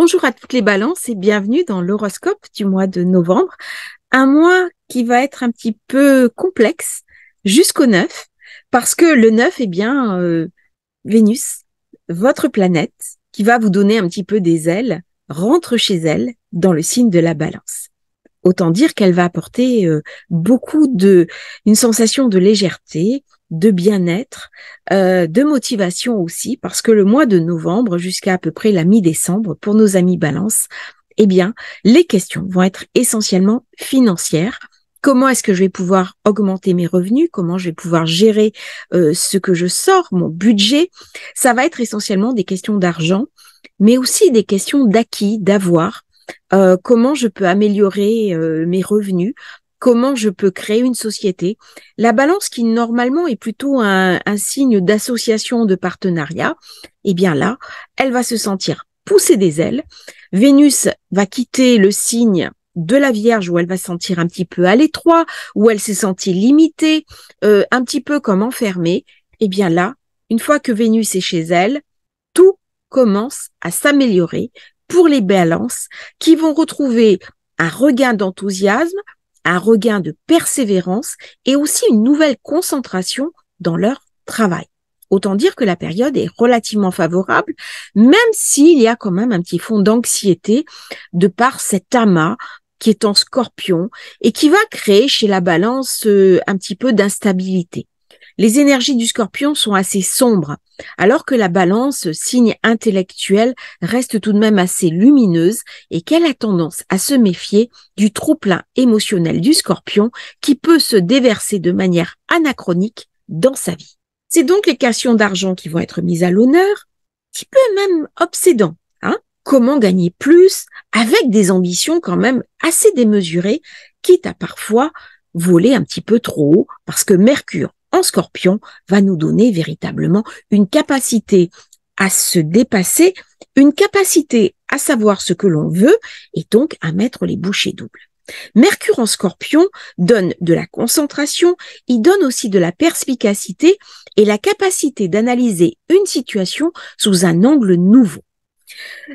Bonjour à toutes les balances et bienvenue dans l'horoscope du mois de novembre. Un mois qui va être un petit peu complexe jusqu'au 9 parce que le 9, Vénus, votre planète, qui va vous donner un petit peu des ailes, rentre chez elle dans le signe de la balance. Autant dire qu'elle va apporter une sensation de légèreté, de bien-être, de motivation aussi, parce que le mois de novembre jusqu'à peu près la mi-décembre, pour nos amis Balance, les questions vont être essentiellement financières. Comment est-ce que je vais pouvoir augmenter mes revenus? Comment je vais pouvoir gérer ce que je sors, mon budget? Ça va être essentiellement des questions d'argent, mais aussi des questions d'acquis, d'avoir. Comment je peux améliorer mes revenus, comment je peux créer une société. La balance qui normalement est plutôt un signe d'association, de partenariat, là, elle va se sentir pousser des ailes. Vénus va quitter le signe de la Vierge où elle va se sentir un petit peu à l'étroit, où elle s'est sentie limitée, un petit peu comme enfermée. Là, une fois que Vénus est chez elle, tout commence à s'améliorer pour les balances qui vont retrouver un regain d'enthousiasme, un regain de persévérance et aussi une nouvelle concentration dans leur travail. Autant dire que la période est relativement favorable, même s'il y a quand même un petit fond d'anxiété de par cet amas qui est en Scorpion et qui va créer chez la balance un petit peu d'instabilité. Les énergies du Scorpion sont assez sombres, alors que la balance, signe intellectuel, reste tout de même assez lumineuse et qu'elle a tendance à se méfier du trop-plein émotionnel du Scorpion qui peut se déverser de manière anachronique dans sa vie. C'est donc les questions d'argent qui vont être mises à l'honneur, qui peut même obsédant. Comment gagner plus avec des ambitions quand même assez démesurées, quitte à parfois voler un petit peu trop haut, parce que Mercure en Scorpion va nous donner véritablement une capacité à se dépasser, une capacité à savoir ce que l'on veut et donc à mettre les bouchées doubles. Mercure en Scorpion donne de la concentration, il donne aussi de la perspicacité et la capacité d'analyser une situation sous un angle nouveau.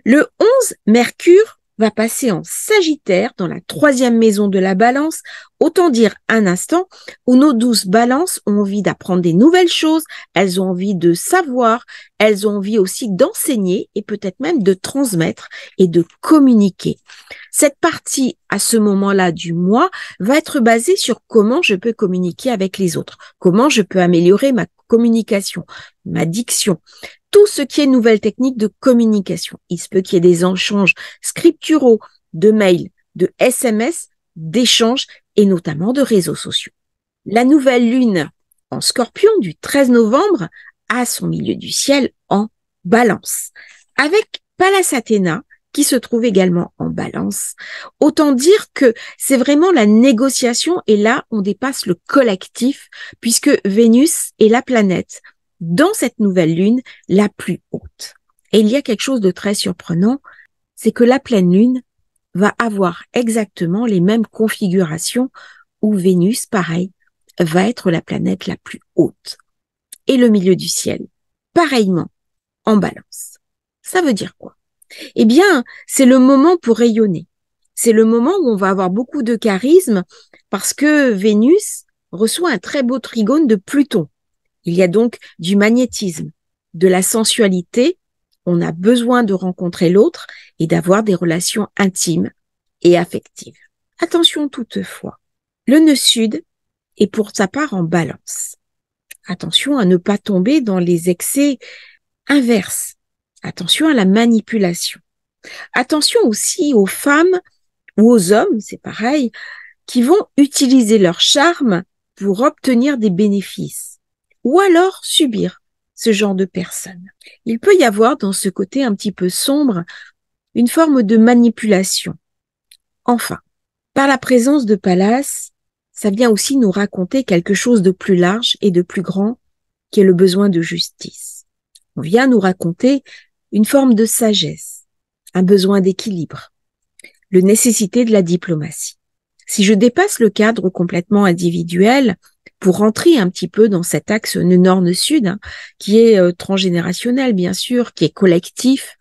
Le 11, Mercure va passer en Sagittaire dans la 3e maison de la balance, autant dire un instant où nos douces balances ont envie d'apprendre des nouvelles choses, elles ont envie de savoir, elles ont envie aussi d'enseigner et peut-être même de transmettre et de communiquer. Cette partie, à ce moment-là du mois, va être basée sur comment je peux communiquer avec les autres, comment je peux améliorer ma communication, ma diction, tout ce qui est nouvelle technique de communication. Il se peut qu'il y ait des échanges scripturaux, de mails, de SMS, d'échanges et notamment de réseaux sociaux. La nouvelle lune en Scorpion du 13 novembre a son milieu du ciel en Balance, avec Pallas Athéna qui se trouve également en Balance. Autant dire que c'est vraiment la négociation et là on dépasse le collectif puisque Vénus est la planète dans cette nouvelle lune la plus haute. Et il y a quelque chose de très surprenant, c'est que la pleine lune va avoir exactement les mêmes configurations où Vénus, pareil, va être la planète la plus haute. Et le milieu du ciel, pareillement, en Balance. Ça veut dire quoi? C'est le moment pour rayonner. C'est le moment où on va avoir beaucoup de charisme parce que Vénus reçoit un très beau trigone de Pluton. Il y a donc du magnétisme, de la sensualité. On a besoin de rencontrer l'autre et d'avoir des relations intimes et affectives. Attention toutefois, le nœud sud est pour sa part en Balance. Attention à ne pas tomber dans les excès inverses. Attention à la manipulation. Attention aussi aux femmes ou aux hommes, c'est pareil, qui vont utiliser leur charme pour obtenir des bénéfices ou alors subir ce genre de personnes. Il peut y avoir dans ce côté un petit peu sombre une forme de manipulation. Enfin, par la présence de Pallas, ça vient aussi nous raconter quelque chose de plus large et de plus grand qui est le besoin de justice. On vient nous raconter une forme de sagesse, un besoin d'équilibre, la nécessité de la diplomatie. Si je dépasse le cadre complètement individuel pour rentrer un petit peu dans cet axe nord-sud, qui est transgénérationnel bien sûr, qui est collectif,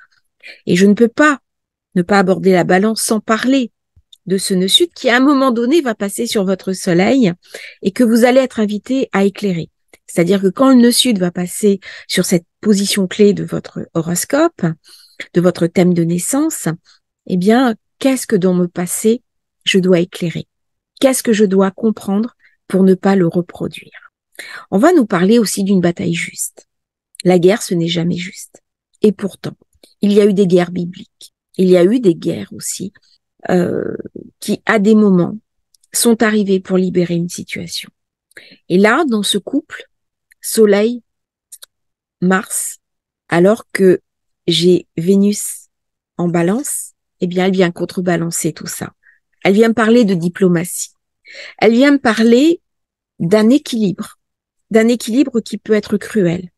et je ne peux pas Ne pas aborder la balance sans parler de ce nœud sud qui, à un moment donné, va passer sur votre soleil et que vous allez être invité à éclairer. C'est-à-dire que quand le nœud sud va passer sur cette position clé de votre horoscope, de votre thème de naissance, eh bien, qu'est-ce que dans mon passé je dois éclairer? Qu'est-ce que je dois comprendre pour ne pas le reproduire? On va nous parler aussi d'une bataille juste. La guerre, ce n'est jamais juste. Et pourtant, il y a eu des guerres bibliques. Il y a eu des guerres aussi qui, à des moments, sont arrivées pour libérer une situation. Et là, dans ce couple, Soleil, Mars, alors que j'ai Vénus en Balance, eh bien, elle vient contrebalancer tout ça. Elle vient me parler de diplomatie. Elle vient me parler d'un équilibre qui peut être cruel.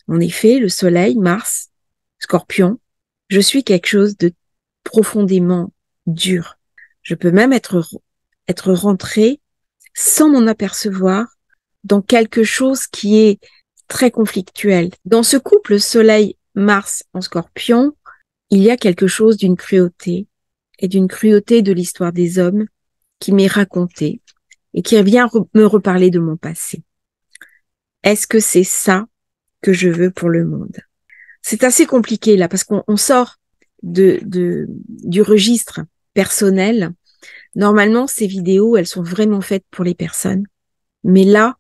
En effet, le Soleil, Mars, Scorpion, je suis quelque chose de profondément dur. Je peux même être rentrée sans m'en apercevoir dans quelque chose qui est très conflictuel. Dans ce couple Soleil-Mars en Scorpion, il y a quelque chose d'une cruauté et d'une cruauté de l'histoire des hommes qui m'est racontée et qui vient me reparler de mon passé. Est-ce que c'est ça que je veux pour le monde? C'est assez compliqué là parce qu'on sort du registre personnel. Normalement, ces vidéos, elles sont vraiment faites pour les personnes. Mais là,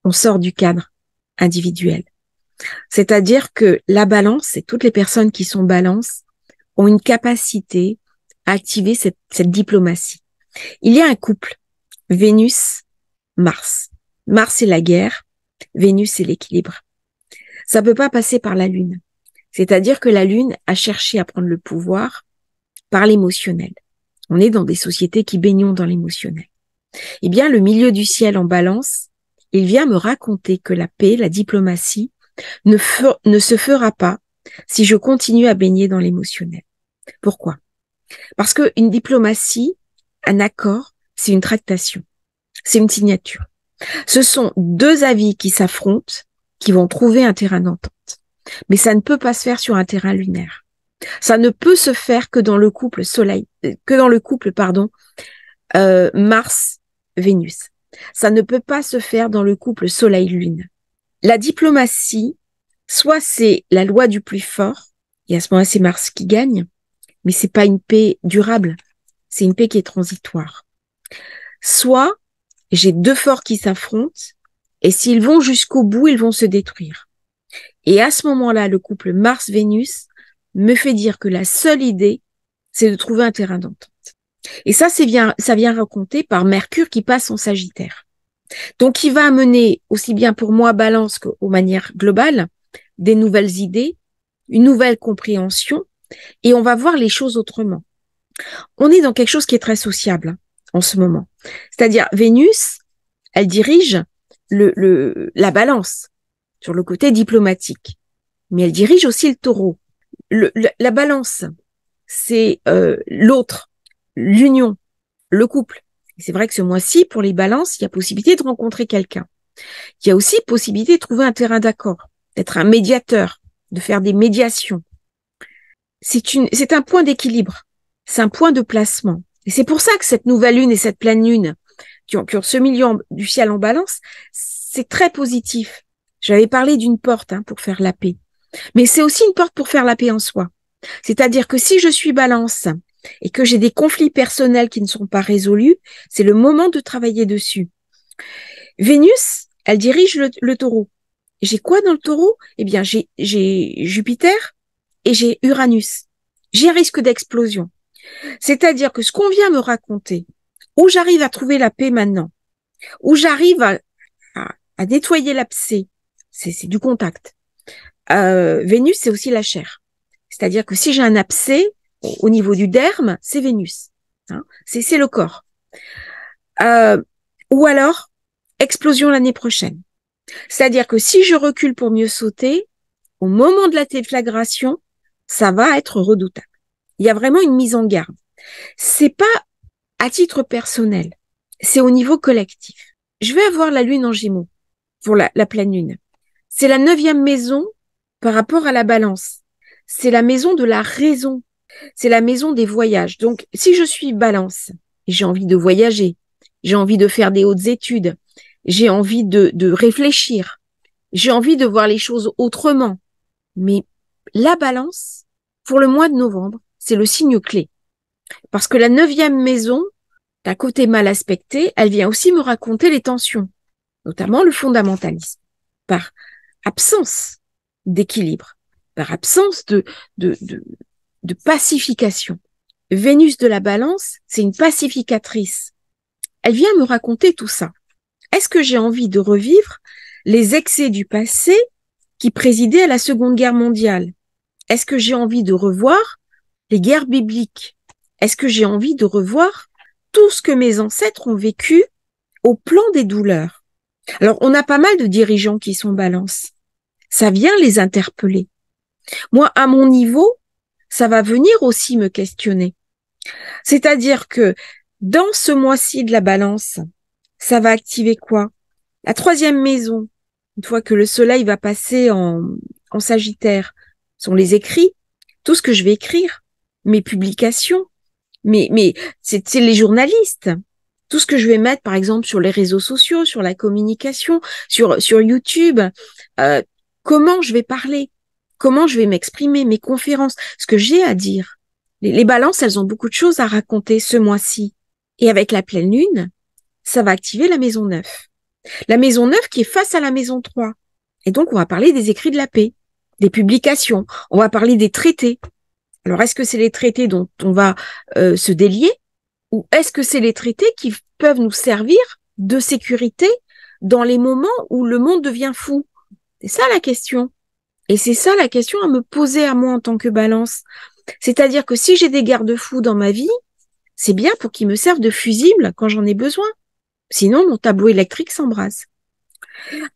on sort du cadre individuel. C'est-à-dire que la balance et toutes les personnes qui sont balance ont une capacité à activer cette diplomatie. Il y a un couple, Vénus-Mars. Mars, c'est la guerre. Vénus, c'est l'équilibre. Ça peut pas passer par la Lune. C'est-à-dire que la Lune a cherché à prendre le pouvoir par l'émotionnel. On est dans des sociétés qui baignent dans l'émotionnel. Eh bien, le milieu du ciel en balance, il vient me raconter que la paix, la diplomatie, ne se fera pas si je continue à baigner dans l'émotionnel. Pourquoi? Parce que une diplomatie, un accord, c'est une tractation, c'est une signature. Ce sont deux avis qui s'affrontent, qui vont trouver un terrain d'entente. Mais ça ne peut pas se faire sur un terrain lunaire. Ça ne peut se faire que dans le couple Mars-Vénus. Ça ne peut pas se faire dans le couple Soleil-Lune. La diplomatie, soit c'est la loi du plus fort, et à ce moment-là, c'est Mars qui gagne, mais c'est pas une paix durable. C'est une paix qui est transitoire. Soit j'ai deux forts qui s'affrontent, et s'ils vont jusqu'au bout, ils vont se détruire. Et à ce moment-là, le couple Mars-Vénus me fait dire que la seule idée, c'est de trouver un terrain d'entente. Et ça vient raconter par Mercure qui passe en Sagittaire. Donc, il va amener, aussi bien pour moi, Balance qu'aux manières globales, des nouvelles idées, une nouvelle compréhension, et on va voir les choses autrement. On est dans quelque chose qui est très sociable en ce moment. C'est-à-dire, Vénus, elle dirige la Balance sur le côté diplomatique, mais elle dirige aussi le Taureau. La Balance, c'est l'autre, l'union, le couple. Et c'est vrai que ce mois-ci, pour les Balances, il y a possibilité de rencontrer quelqu'un. Il y a aussi possibilité de trouver un terrain d'accord, d'être un médiateur, de faire des médiations. C'est un point d'équilibre, c'est un point de placement. Et c'est pour ça que cette nouvelle lune et cette pleine lune qui ont ce milieu du ciel en Balance, c'est très positif. J'avais parlé d'une porte pour faire la paix. Mais c'est aussi une porte pour faire la paix en soi. C'est-à-dire que si je suis Balance et que j'ai des conflits personnels qui ne sont pas résolus, c'est le moment de travailler dessus. Vénus, elle dirige le Taureau. J'ai quoi dans le Taureau? Eh bien, j'ai Jupiter et j'ai Uranus. J'ai un risque d'explosion. C'est-à-dire que ce qu'on vient me raconter, où j'arrive à trouver la paix maintenant, où j'arrive à nettoyer l'abcès, c'est du contact. Vénus, c'est aussi la chair. C'est-à-dire que si j'ai un abcès au niveau du derme, c'est Vénus. C'est le corps. Ou alors, explosion l'année prochaine. C'est-à-dire que si je recule pour mieux sauter, au moment de la déflagration, ça va être redoutable. Il y a vraiment une mise en garde. C'est pas à titre personnel, c'est au niveau collectif. Je vais avoir la lune en Gémeaux pour la pleine lune. C'est la 9e maison par rapport à la Balance. C'est la maison de la raison. C'est la maison des voyages. Donc, si je suis Balance, et j'ai envie de voyager, j'ai envie de faire des hautes études, j'ai envie de réfléchir, j'ai envie de voir les choses autrement. Mais la Balance, pour le mois de novembre, c'est le signe clé. Parce que la 9e maison, d'un côté mal aspecté, elle vient aussi me raconter les tensions, notamment le fondamentalisme, par absence d'équilibre, par absence de pacification. Vénus de la Balance, c'est une pacificatrice. Elle vient me raconter tout ça. Est-ce que j'ai envie de revivre les excès du passé qui présidaient à la Seconde Guerre mondiale? Est-ce que j'ai envie de revoir les guerres bibliques? Est-ce que j'ai envie de revoir tout ce que mes ancêtres ont vécu au plan des douleurs? Alors, on a pas mal de dirigeants qui sont Balance. Ça vient les interpeller. Moi, à mon niveau, ça va venir aussi me questionner. C'est-à-dire que dans ce mois-ci de la Balance, ça va activer quoi? La 3e maison, une fois que le soleil va passer en Sagittaire, sont les écrits, tout ce que je vais écrire, mes publications, mais c'est les journalistes, tout ce que je vais mettre, par exemple, sur les réseaux sociaux, sur la communication, sur YouTube, comment je vais parler, comment je vais m'exprimer, mes conférences, ce que j'ai à dire. Les balances, elles ont beaucoup de choses à raconter ce mois-ci. Et avec la pleine lune, ça va activer la maison 9. La maison 9 qui est face à la maison 3. Et donc, on va parler des écrits de la paix, des publications, on va parler des traités. Alors, est-ce que c'est les traités dont on va se délier ou est-ce que c'est les traités qui peuvent nous servir de sécurité dans les moments où le monde devient fou? C'est ça la question. Et c'est ça la question à me poser à moi en tant que Balance. C'est-à-dire que si j'ai des garde-fous dans ma vie, c'est bien pour qu'ils me servent de fusible quand j'en ai besoin. Sinon, mon tableau électrique s'embrase.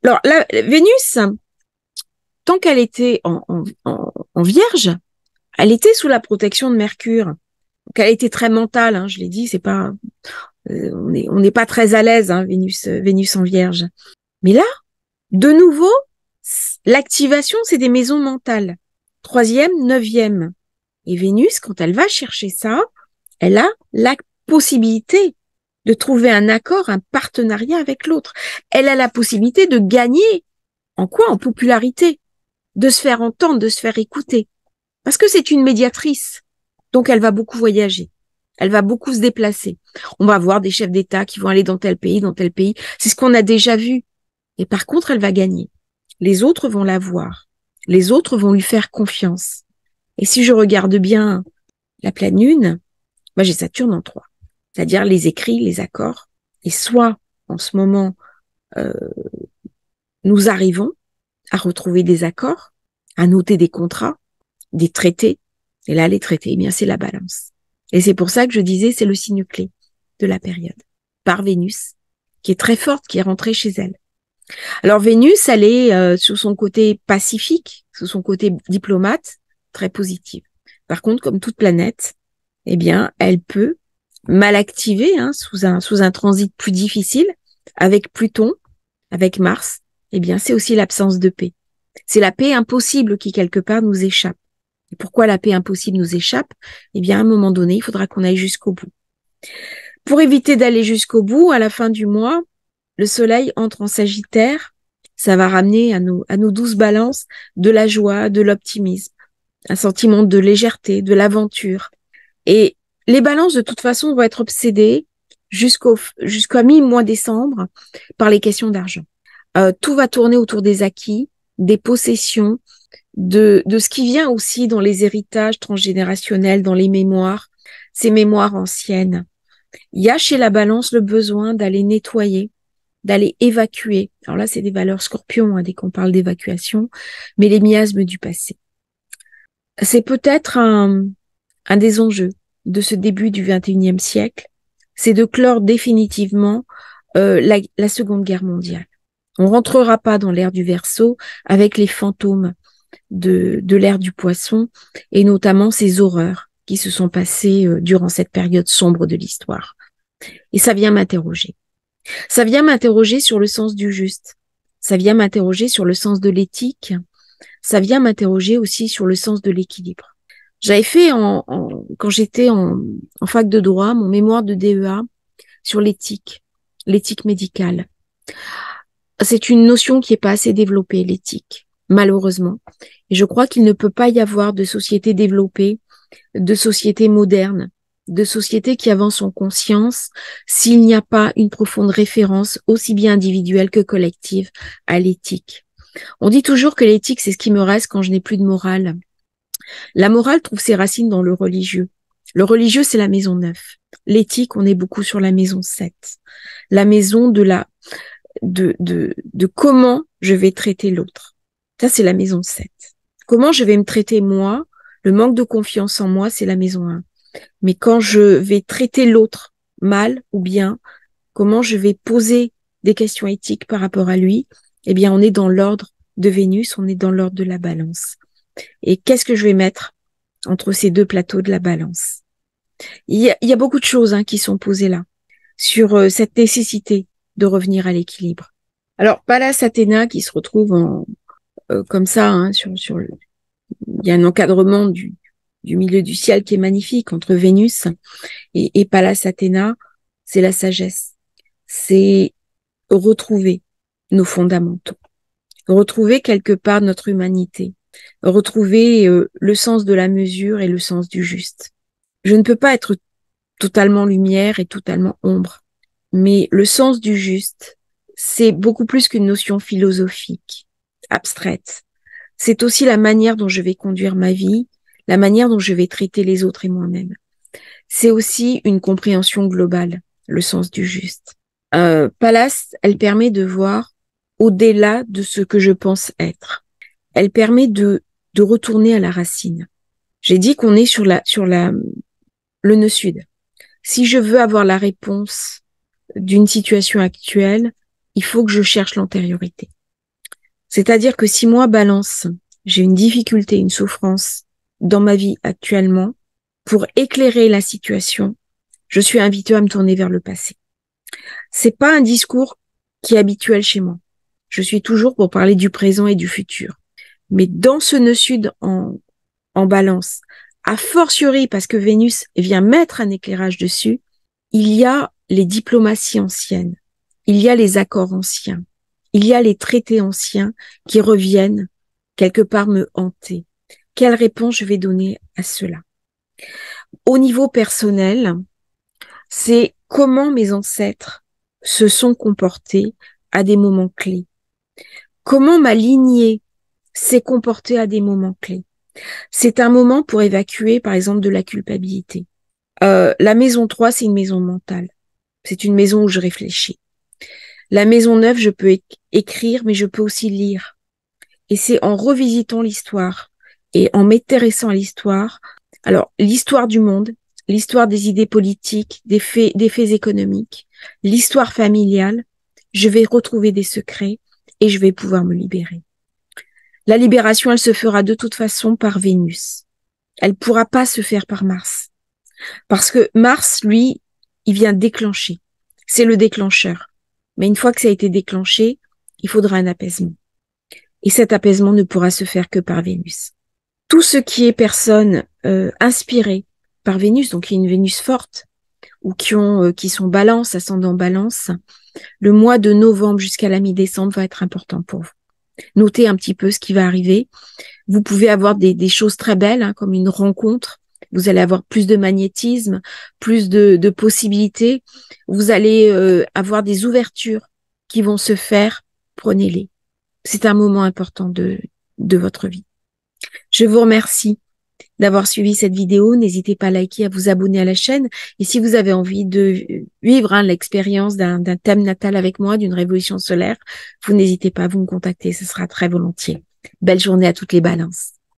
Alors, la Vénus, tant qu'elle était en Vierge, elle était sous la protection de Mercure. Donc, elle était très mentale, hein, je l'ai dit, c'est pas, on n'est pas très à l'aise, hein, Vénus en Vierge. Mais là, de nouveau, l'activation, c'est des maisons mentales. 3e, 9e. Et Vénus, quand elle va chercher ça, elle a la possibilité de trouver un accord, un partenariat avec l'autre. Elle a la possibilité de gagner. En quoi? En popularité. De se faire entendre, de se faire écouter. Parce que c'est une médiatrice. Donc, elle va beaucoup voyager. Elle va beaucoup se déplacer. On va voir des chefs d'État qui vont aller dans tel pays, dans tel pays. C'est ce qu'on a déjà vu. Et par contre, elle va gagner. Les autres vont la voir. Les autres vont lui faire confiance. Et si je regarde bien la pleine lune, moi j'ai Saturne en 3. C'est-à-dire les écrits, les accords. Et soit, en ce moment, nous arrivons à retrouver des accords, à noter des contrats, des traités. Et là, les traités, eh bien, c'est la Balance. Et c'est pour ça que je disais, c'est le signe clé de la période. Par Vénus, qui est très forte, qui est rentrée chez elle. Alors, Vénus, elle est sur son côté pacifique, sur son côté diplomate, très positive. Par contre, comme toute planète, eh bien, elle peut mal activer, hein, sous un transit plus difficile, avec Pluton, avec Mars, eh bien, c'est aussi l'absence de paix. C'est la paix impossible qui, quelque part, nous échappe. Et pourquoi la paix impossible nous échappe? Eh bien, à un moment donné, il faudra qu'on aille jusqu'au bout. Pour éviter d'aller jusqu'au bout, à la fin du mois, le soleil entre en Sagittaire. Ça va ramener à nos 12 balances de la joie, de l'optimisme, un sentiment de légèreté, de l'aventure. Et les balances, de toute façon, vont être obsédées jusqu'à mi-mois décembre par les questions d'argent. Tout va tourner autour des acquis, des possessions, de ce qui vient aussi dans les héritages transgénérationnels, dans les mémoires, ces mémoires anciennes. Il y a chez la balance le besoin d'aller nettoyer, d'aller évacuer. Alors là, c'est des valeurs scorpions, hein, dès qu'on parle d'évacuation, mais les miasmes du passé. C'est peut-être un des enjeux de ce début du XXIe siècle, c'est de clore définitivement la Seconde Guerre mondiale. On rentrera pas dans l'ère du Verseau avec les fantômes de l'ère du Poisson et notamment ces horreurs qui se sont passées durant cette période sombre de l'histoire. Et ça vient m'interroger. Ça vient m'interroger sur le sens du juste. Ça vient m'interroger sur le sens de l'éthique. Ça vient m'interroger aussi sur le sens de l'équilibre. J'avais fait quand j'étais en fac de droit, mon mémoire de DEA sur l'éthique médicale. C'est une notion qui est pas assez développée, l'éthique, malheureusement. Et je crois qu'il ne peut pas y avoir de société développée, de société moderne, de société qui avance en conscience s'il n'y a pas une profonde référence, aussi bien individuelle que collective, à l'éthique. On dit toujours que l'éthique, c'est ce qui me reste quand je n'ai plus de morale. La morale trouve ses racines dans le religieux. Le religieux, c'est la maison 9. L'éthique, on est beaucoup sur la maison 7. La maison de comment je vais traiter l'autre. Ça, c'est la maison 7. Comment je vais me traiter moi, le manque de confiance en moi, c'est la maison 1. Mais quand je vais traiter l'autre mal ou bien, comment je vais poser des questions éthiques par rapport à lui, eh bien, on est dans l'ordre de Vénus, on est dans l'ordre de la balance. Et qu'est-ce que je vais mettre entre ces deux plateaux de la balance? Il y a beaucoup de choses qui sont posées là, sur cette nécessité de revenir à l'équilibre. Alors, Pallas Athéna qui se retrouve comme ça, il y a un encadrement du milieu du ciel qui est magnifique entre Vénus et Pallas Athéna, c'est la sagesse. C'est retrouver nos fondamentaux, retrouver quelque part notre humanité, retrouver le sens de la mesure et le sens du juste. Je ne peux pas être totalement lumière et totalement ombre, mais le sens du juste, c'est beaucoup plus qu'une notion philosophique, abstraite. C'est aussi la manière dont je vais conduire ma vie, la manière dont je vais traiter les autres et moi-même. C'est aussi une compréhension globale, le sens du juste. Pallas, elle permet de voir au-delà de ce que je pense être. Elle permet de retourner à la racine. J'ai dit qu'on est sur le nœud sud. Si je veux avoir la réponse d'une situation actuelle, il faut que je cherche l'antériorité. C'est-à-dire que si moi, Balance, j'ai une difficulté, une souffrance dans ma vie actuellement, pour éclairer la situation, je suis invitée à me tourner vers le passé. C'est pas un discours qui est habituel chez moi. Je suis toujours pour parler du présent et du futur. Mais dans ce nœud sud en Balance, a fortiori parce que Vénus vient mettre un éclairage dessus, il y a les diplomaties anciennes, il y a les accords anciens, il y a les traités anciens qui reviennent quelque part me hanter. Quelle réponse je vais donner à cela? Au niveau personnel, c'est comment mes ancêtres se sont comportés à des moments clés. Comment ma lignée s'est comportée à des moments clés. C'est un moment pour évacuer, par exemple, de la culpabilité. La maison 3, c'est une maison mentale. C'est une maison où je réfléchis. La maison 9, je peux écrire, mais je peux aussi lire. Et c'est en revisitant l'histoire et en m'intéressant à l'histoire. Alors, l'histoire du monde, l'histoire des idées politiques, des faits économiques, l'histoire familiale, je vais retrouver des secrets et je vais pouvoir me libérer. La libération, elle se fera de toute façon par Vénus. Elle pourra pas se faire par Mars. Parce que Mars, lui, il vient déclencher. C'est le déclencheur. Mais une fois que ça a été déclenché, il faudra un apaisement. Et cet apaisement ne pourra se faire que par Vénus. Tout ce qui est personne inspirée par Vénus, donc qui est une Vénus forte, ou qui sont balance, ascendant balance, le mois de novembre jusqu'à la mi-décembre va être important pour vous. Notez un petit peu ce qui va arriver. Vous pouvez avoir des choses très belles, comme une rencontre. Vous allez avoir plus de magnétisme, plus de possibilités. Vous allez avoir des ouvertures qui vont se faire. Prenez-les. C'est un moment important de votre vie. Je vous remercie d'avoir suivi cette vidéo. N'hésitez pas à liker, à vous abonner à la chaîne. Et si vous avez envie de vivre l'expérience d'un thème natal avec moi, d'une révolution solaire, vous n'hésitez pas à vous me contacter. Ce sera très volontiers. Belle journée à toutes les balances.